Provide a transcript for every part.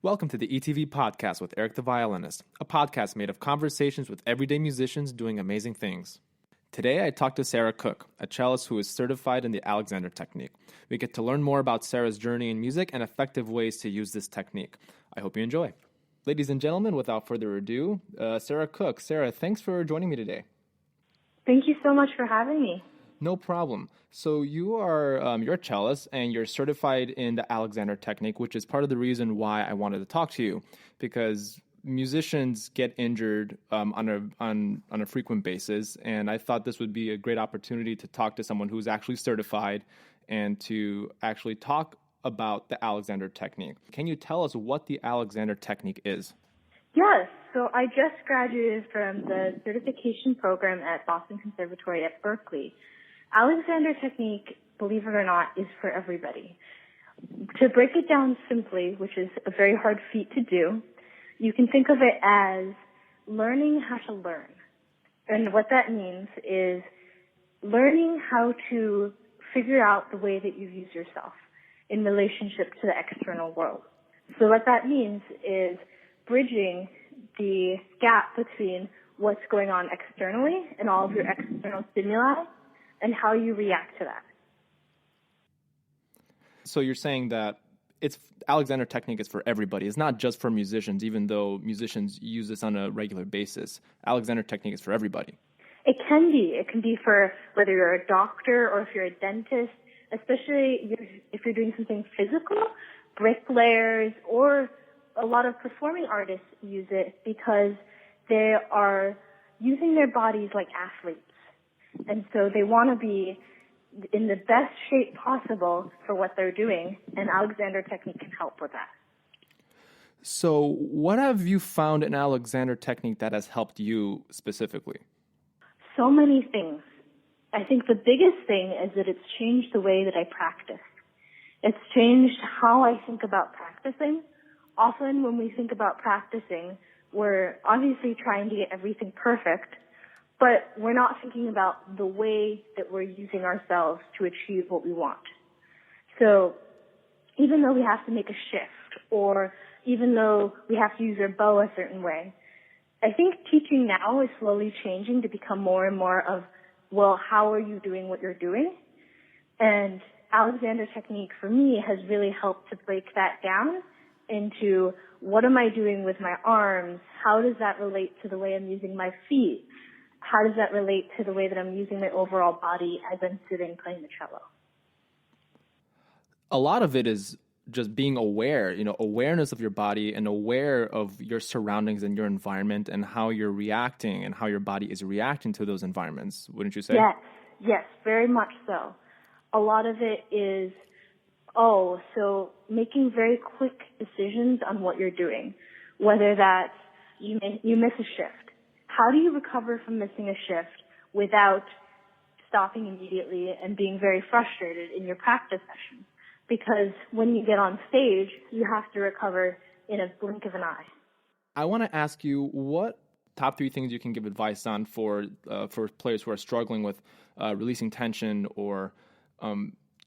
Welcome to the ETV Podcast with Eric the Violinist, a podcast made of conversations with everyday musicians doing amazing things. Today I talked to Sarah Cook, a cellist who is certified in the Alexander technique. We get to learn more about Sarah's journey in music and effective ways to use this technique. I hope you enjoy. Ladies and gentlemen, without further ado, Sarah Cook. Sarah, thanks for joining me today. Thank you so much for having me. No problem. So you're a cellist and you're certified in the Alexander technique, which is part of the reason why I wanted to talk to you, because musicians get injured on a frequent basis, and I thought this would be a great opportunity to talk to someone who's actually certified and to actually talk about the Alexander technique. Can you tell us what the Alexander technique is? Yes. So I just graduated from the certification program at Boston Conservatory at Berkeley. Alexander technique, believe it or not, is for everybody. To break it down simply, which is a very hard feat to do, you can think of it as learning how to learn. And what that means is learning how to figure out the way that you use yourself in relationship to the external world. So what that means is bridging the gap between what's going on externally and all of your external stimuli and how you react to that. So you're saying that Alexander technique is for everybody. It's not just for musicians, even though musicians use this on a regular basis. Alexander technique is for everybody. It can be. It can be for whether you're a doctor or if you're a dentist, especially if you're doing something physical, bricklayers, or a lot of performing artists use it because they are using their bodies like athletes. And so they want to be in the best shape possible for what they're doing, and Alexander technique can help with that. So what have you found in Alexander technique that has helped you specifically? So many things. I think the biggest thing is that it's changed the way that I practice. It's changed how I think about practicing. Often when we think about practicing, we're obviously trying to get everything perfect, but we're not thinking about the way that we're using ourselves to achieve what we want. So even though we have to make a shift, or even though we have to use our bow a certain way, I think teaching now is slowly changing to become more and more of, well, how are you doing what you're doing? And Alexander technique for me has really helped to break that down into what am I doing with my arms? How does that relate to the way I'm using my feet? How does that relate to the way that I'm using my overall body as I'm sitting playing the cello? A lot of it is just being aware, awareness of your body and aware of your surroundings and your environment and how you're reacting and how your body is reacting to those environments, wouldn't you say? Yes, very much so. A lot of it is, so making very quick decisions on what you're doing, whether that's you miss a shift. How do you recover from missing a shift without stopping immediately and being very frustrated in your practice session? Because when you get on stage, you have to recover in a blink of an eye. I want to ask you what top 3 things you can give advice on for players who are struggling with releasing tension or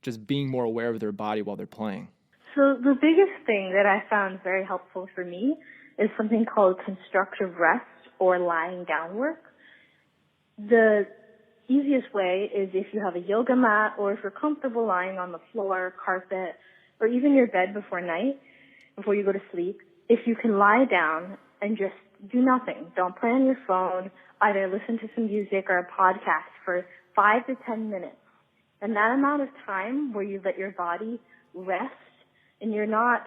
just being more aware of their body while they're playing. So the biggest thing that I found very helpful for me is something called constructive rest or lying down work. The easiest way is if you have a yoga mat or if you're comfortable lying on the floor, carpet, or even your bed before you go to sleep, if you can lie down and just do nothing. Don't play on your phone, either listen to some music or a podcast for 5 to 10 minutes. And that amount of time where you let your body rest and you're not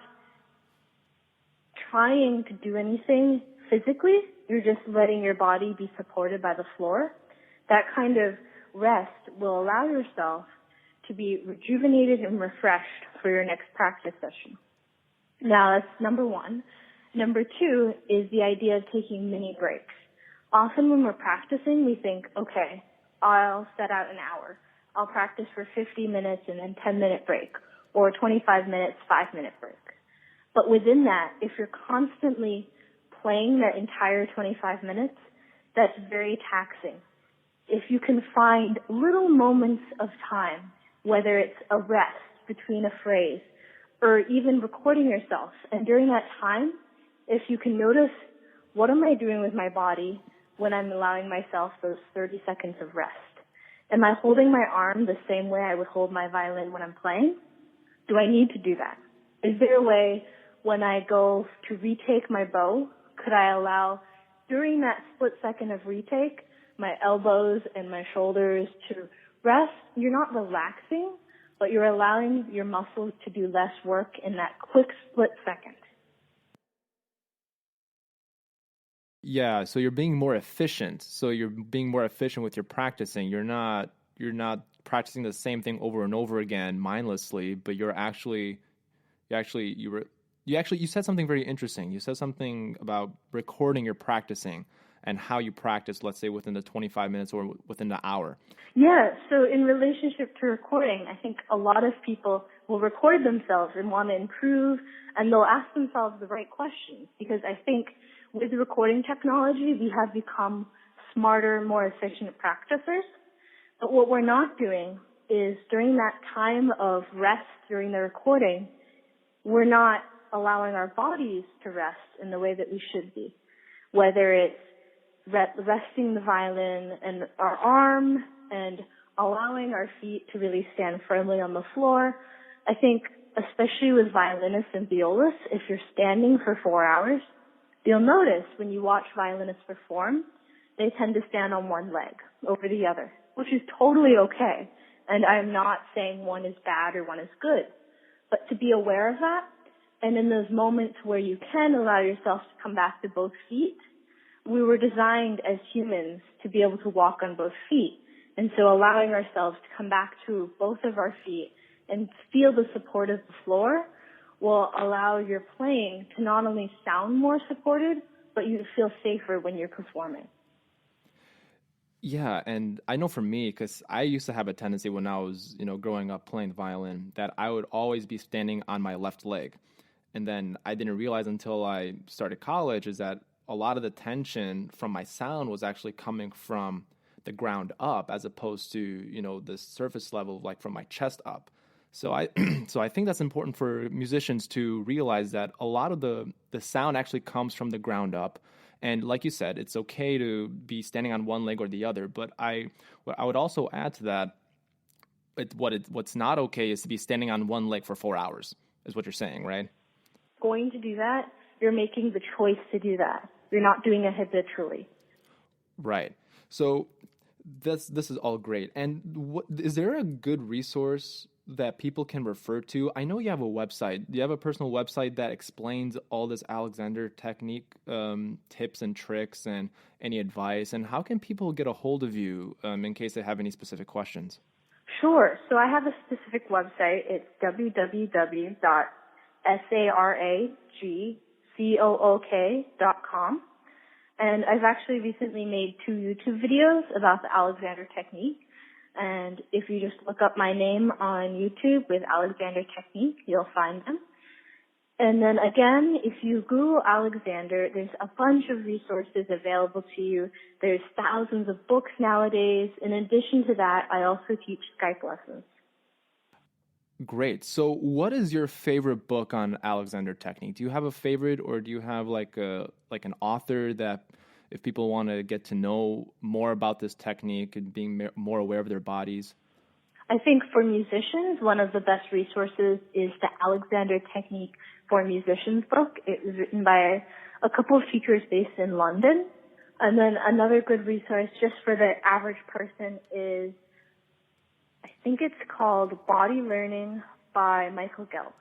trying to do anything physically, you're just letting your body be supported by the floor. That kind of rest will allow yourself to be rejuvenated and refreshed for your next practice session. Now, that's number 1. Number 2 is the idea of taking mini breaks. Often when we're practicing, we think, okay, I'll set out an hour. I'll practice for 50 minutes and then 10-minute break, or 25 minutes, 5-minute break. But within that, if you're constantly playing that entire 25 minutes, that's very taxing. If you can find little moments of time, whether it's a rest between a phrase, or even recording yourself. And during that time, if you can notice, what am I doing with my body when I'm allowing myself those 30 seconds of rest? Am I holding my arm the same way I would hold my violin when I'm playing? Do I need to do that? Is there a way when I go to retake my bow, could I allow during that split second of retake, my elbows and my shoulders to rest? You're not relaxing, but you're allowing your muscles to do less work in that quick split second. Yeah, so you're being more efficient. So you're being more efficient with your practicing. You're not practicing the same thing over and over again mindlessly, but you said something very interesting. You said something about recording your practicing and how you practice, let's say within the 25 minutes or within the hour. Yeah, so in relationship to recording, I think a lot of people will record themselves and want to improve, and they'll ask themselves the right questions, because I think with recording technology, we have become smarter, more efficient practicers. But what we're not doing is during that time of rest during the recording, we're not allowing our bodies to rest in the way that we should be, whether it's resting the violin and our arm and allowing our feet to really stand firmly on the floor. I think especially with violinists and violists, if you're standing for 4 hours, you'll notice when you watch violinists perform, they tend to stand on one leg over the other, which is totally okay. And I'm not saying one is bad or one is good, but to be aware of that, and in those moments where you can allow yourself to come back to both feet, we were designed as humans to be able to walk on both feet. And so allowing ourselves to come back to both of our feet and feel the support of the floor will allow your playing to not only sound more supported, but you feel safer when you're performing. Yeah, and I know for me, because I used to have a tendency when I was, growing up playing the violin, that I would always be standing on my left leg. And then I didn't realize until I started college is that a lot of the tension from my sound was actually coming from the ground up as opposed to, the surface level, like from my chest up. So I so I think that's important for musicians to realize that a lot of the sound actually comes from the ground up. And like you said, it's okay to be standing on one leg or the other. But what I would also add to that, what's not okay is to be standing on one leg for 4 hours, is what you're saying, right? Going to do that, you're making the choice to do that. You're not doing it habitually. Right. So this is all great. And is there a good resource that people can refer to? I know you have a website. Do you have a personal website that explains all this Alexander technique tips and tricks and any advice? And how can people get a hold of you in case they have any specific questions? Sure. So I have a specific website. It's www.saragcook.com. And I've actually recently made 2 YouTube videos about the Alexander technique. And if you just look up my name on YouTube with Alexander technique, you'll find them. And then again, if you Google Alexander, there's a bunch of resources available to you. There's thousands of books nowadays. In addition to that, I also teach Skype lessons. Great. So what is your favorite book on Alexander technique? Do you have a favorite, or do you have like an author that if people want to get to know more about this technique and being more aware of their bodies? I think for musicians, one of the best resources is the Alexander Technique for Musicians book. It was written by a couple of teachers based in London. And then another good resource just for the average person is, I think it's called Body Learning by Michael Gelb.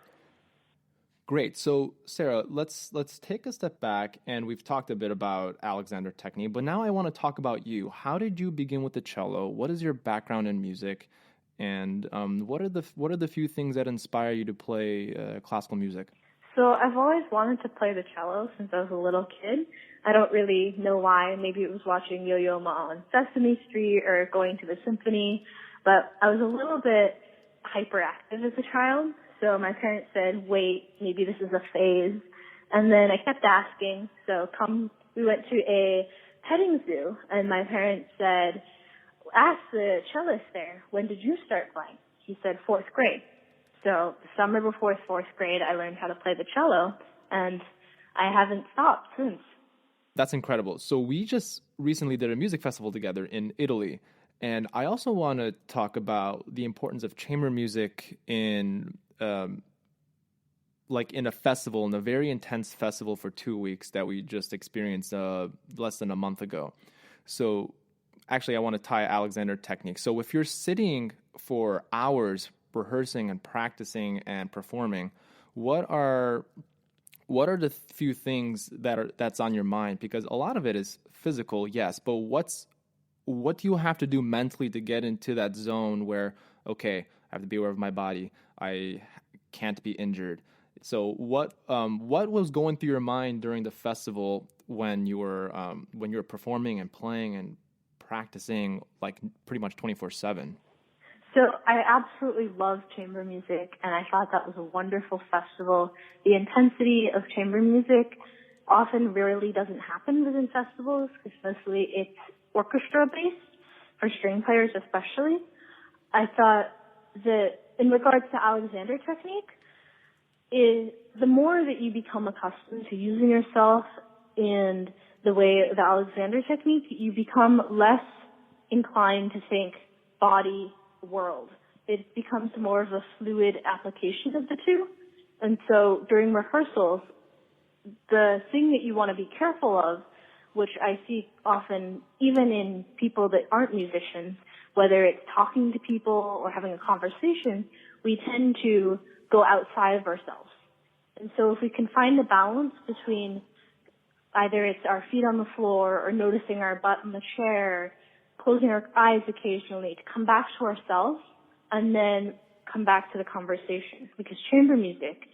Great. So, Sarah, let's take a step back, and we've talked a bit about Alexander technique, but now I want to talk about you. How did you begin with the cello? What is your background in music? And what are the few things that inspire you to play classical music? So I've always wanted to play the cello since I was a little kid. I don't really know why. Maybe it was watching Yo-Yo Ma on Sesame Street or going to the symphony. But I was a little bit hyperactive as a child. So my parents said, wait, maybe this is a phase. And then I kept asking. So we went to a petting zoo, and my parents said, ask the cellist there, when did you start playing? He said, 4th grade. So the summer before fourth grade, I learned how to play the cello, and I haven't stopped since. That's incredible. So we just recently did a music festival together in Italy. And I also want to talk about the importance of chamber music in like in a festival, in a very intense festival for 2 weeks that we just experienced less than a month ago. So actually, I want to tie Alexander technique. So if you're sitting for hours rehearsing and practicing and performing, what are the few things that's on your mind? Because a lot of it is physical, yes, but what do you have to do mentally to get into that zone where, okay, I have to be aware of my body, I can't be injured. So what was going through your mind during the festival when you were performing and playing and practicing like pretty much 24/7? So I absolutely love chamber music, and I thought that was a wonderful festival. The intensity of chamber music often rarely doesn't happen within festivals, because mostly it's orchestra-based, for string players especially. I thought that in regards to Alexander technique, is the more that you become accustomed to using yourself in the way of the Alexander technique, you become less inclined to think body, world. It becomes more of a fluid application of the two. And so during rehearsals, the thing that you want to be careful of, which I see often even in people that aren't musicians, whether it's talking to people or having a conversation, we tend to go outside of ourselves. And so if we can find a balance between either it's our feet on the floor or noticing our butt in the chair, closing our eyes occasionally to come back to ourselves and then come back to the conversation. Because chamber music,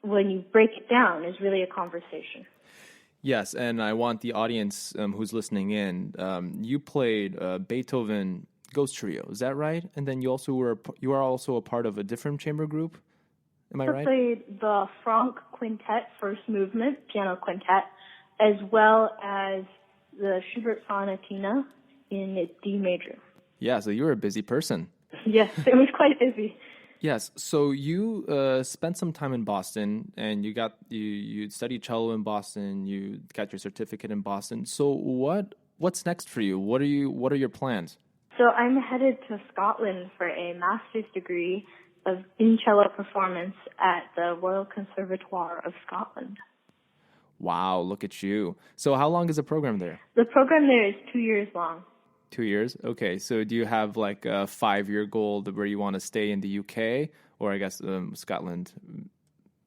when you break it down, is really a conversation. Yes, and I want the audience who's listening in. You played Beethoven Ghost Trio, is that right? And then you are also a part of a different chamber group. Am I right? I played the Franck Quintet First Movement Piano Quintet, as well as the Schubert Sonatina in D major. Yeah, so you were a busy person. Yes, it was quite busy. Yes, so you spent some time in Boston, and you studied cello in Boston. You got your certificate in Boston. So what's next for you? What are your plans? So I'm headed to Scotland for a master's degree in cello performance at the Royal Conservatoire of Scotland. Wow, look at you. So how long is the program there? The program there is 2 years long. 2 years? Okay, so do you have like a 5-year goal where you want to stay in the UK? Or I guess Scotland,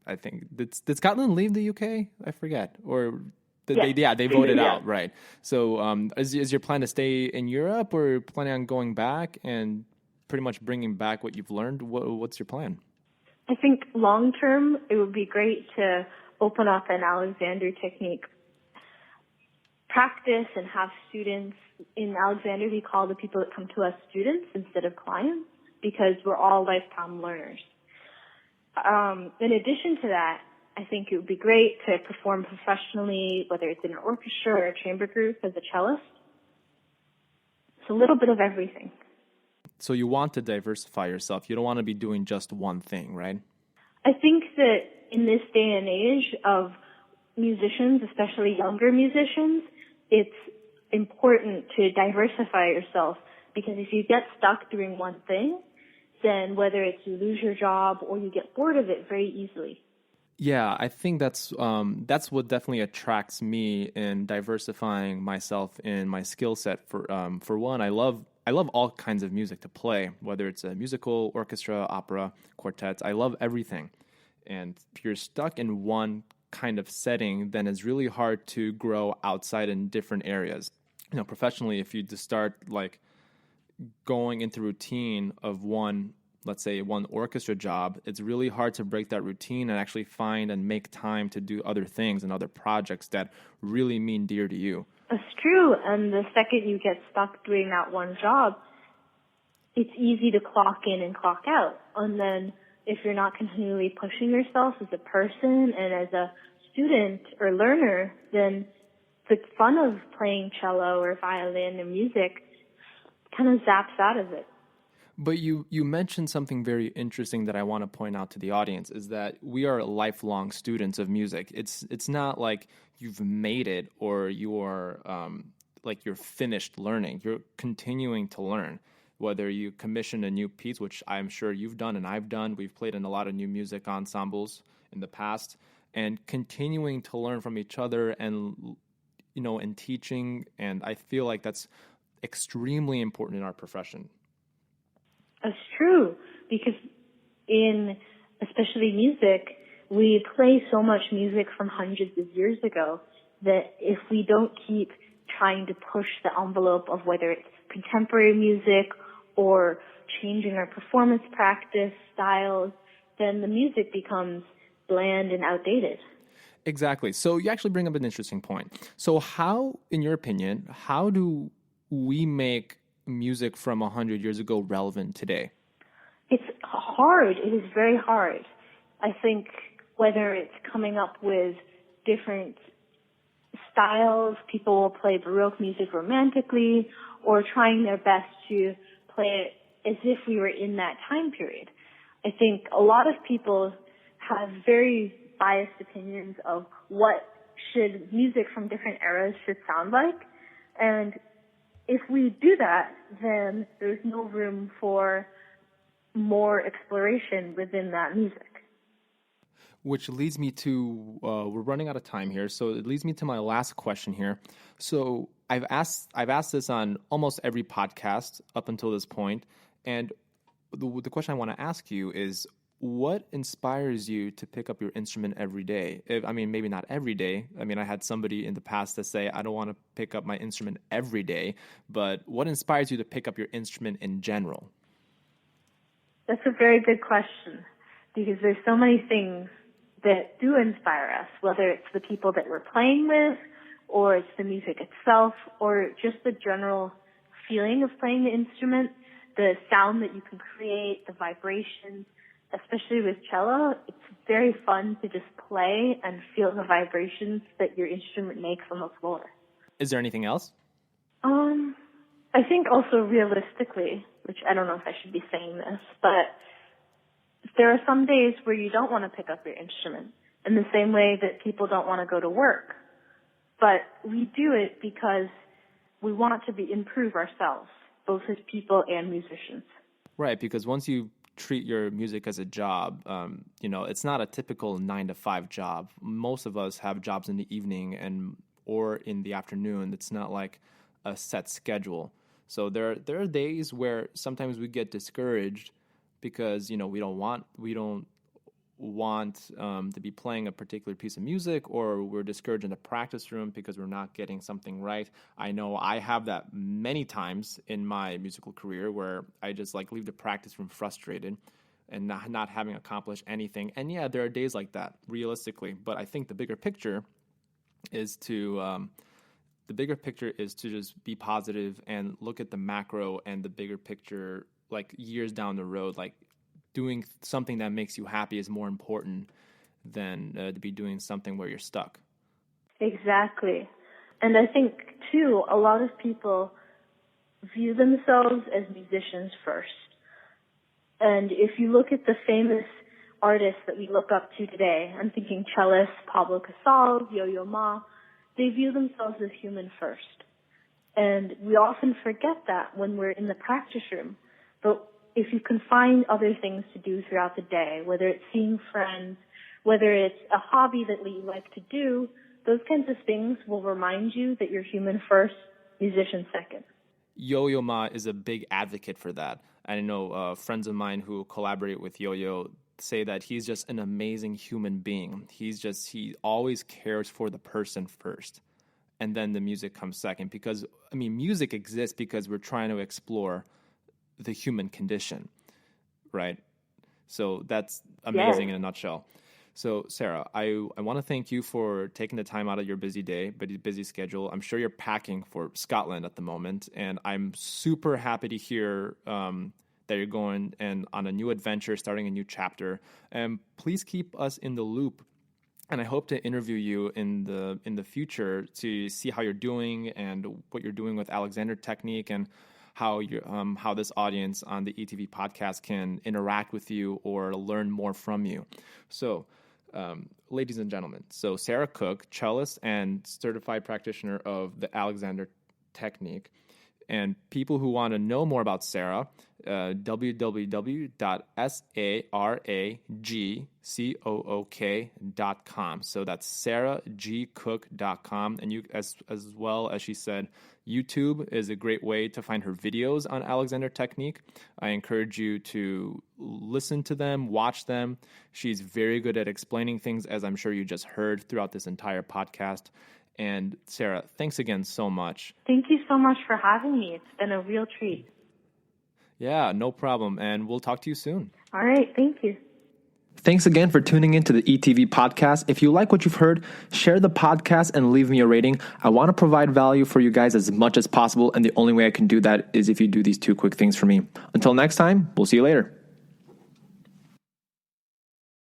I think. Did Scotland leave the UK? I forget. Or they voted out, right. So is your plan to stay in Europe, or planning on going back and pretty much bringing back what you've learned? What's your plan? I think long term, it would be great to open up an Alexander technique practice and have students. In Alexander, we call the people that come to us students instead of clients, because we're all lifetime learners. In addition to that, I think it would be great to perform professionally, whether it's in an orchestra or a chamber group as a cellist. It's a little bit of everything. So you want to diversify yourself. You don't want to be doing just one thing, right? I think that in this day and age of musicians, especially younger musicians, it's important to diversify yourself, because if you get stuck doing one thing, then whether it's you lose your job or you get bored of it very easily. Yeah, I think that's what definitely attracts me in diversifying myself in my skill set. For one, I love all kinds of music to play, whether it's a musical, orchestra, opera, quartets. I love everything. And if you're stuck in one kind of setting, then it's really hard to grow outside in different areas. Professionally, if you just start like going into routine of let's say one orchestra job, it's really hard to break that routine and actually find and make time to do other things and other projects that really mean dear to you. That's true. And the second you get stuck doing that one job, it's easy to clock in and clock out. And then if you're not continually pushing yourself as a person and as a student or learner, then the fun of playing cello or violin or music kind of zaps out of it. But you mentioned something very interesting that I want to point out to the audience is that we are lifelong students of music. It's not like you've made it or you're like you're finished learning. You're continuing to learn. Whether you commission a new piece, which I'm sure you've done and I've done, we've played in a lot of new music ensembles in the past, and continuing to learn from each other and and teaching. And I feel like that's extremely important in our profession. That's true, because in especially music, we play so much music from hundreds of years ago that if we don't keep trying to push the envelope of whether it's contemporary music or changing our performance practice styles, then the music becomes bland and outdated. Exactly. So you actually bring up an interesting point. So how, in your opinion, how do we make music from 100 years ago relevant today? It's hard. It is very hard. I think whether it's coming up with different styles, people will play Baroque music romantically, or trying their best to play it as if we were in that time period. I think a lot of people have very biased opinions of what should music from different eras should sound like, and if we do that, then there's no room for more exploration within that music. Which leads me to we're running out of time here, so it leads me to my last question here. So I've asked this on almost every podcast up until this point, and the question I want to ask you is, what inspires you to pick up your instrument every day? I mean, maybe not every day. I mean, I had somebody in the past that say, I don't want to pick up my instrument every day, but what inspires you to pick up your instrument in general? That's a very good question, because there's so many things that do inspire us, whether it's the people that we're playing with, or it's the music itself, or just the general feeling of playing the instrument, the sound that you can create, the vibrations. Especially with cello, it's very fun to just play and feel the vibrations that your instrument makes on the floor. Is there anything else? I think also realistically, which I don't know if I should be saying this, but there are some days where you don't want to pick up your instrument in the same way that people don't want to go to work. But we do it because we want to improve ourselves, both as people and musicians. Right, because once you treat your music as a job, it's not a typical 9 to 5 job. Most of us have jobs in the evening or in the afternoon. It's not like a set schedule. So there are days where sometimes we get discouraged because we don't want to be playing a particular piece of music, or we're discouraged in the practice room because we're not getting something right. I know I have that many times in my musical career where I just leave the practice room frustrated and not having accomplished anything. And yeah, there are days like that, realistically. But I think the bigger picture is to just be positive and look at the macro and the bigger picture, years down the road. Doing something that makes you happy is more important than to be doing something where you're stuck. Exactly. And I think, too, a lot of people view themselves as musicians first. And if you look at the famous artists that we look up to today, I'm thinking Cellist, Pablo Casals, Yo-Yo Ma, they view themselves as human first. And we often forget that when we're in the practice room. But if you can find other things to do throughout the day, whether it's seeing friends, whether it's a hobby that you like to do, those kinds of things will remind you that you're human first, musician second. Yo-Yo Ma is a big advocate for that. I know friends of mine who collaborate with Yo-Yo say that he's just an amazing human being. He always cares for the person first, and then the music comes second. Because, music exists because we're trying to explore the human condition, right? So that's amazing in a nutshell. So Sarah, I want to thank you for taking the time out of your busy day, busy schedule. I'm sure you're packing for Scotland at the moment, and I'm super happy to hear that you're going and on a new adventure, starting a new chapter. And please keep us in the loop. And I hope to interview you in the future to see how you're doing and what you're doing with Alexander Technique and how this audience on the ETV podcast can interact with you or learn more from you. So, ladies and gentlemen, so Sarah Cook, cellist and certified practitioner of the Alexander technique. And people who want to know more about Sarah, www.saragcook.com. So that's sarahgcook.com. And you, as well as she said, YouTube is a great way to find her videos on Alexander technique. I encourage you to listen to them, watch them. She's very good at explaining things, as I'm sure you just heard throughout this entire podcast. And Sarah, thanks again so much. Thank you so much for having me. It's been a real treat. Yeah, no problem. And we'll talk to you soon. All right. Thank you. Thanks again for tuning in to the ETV podcast. If you like what you've heard, share the podcast and leave me a rating. I want to provide value for you guys as much as possible. And the only way I can do that is if you do these two quick things for me. Until next time, we'll see you later.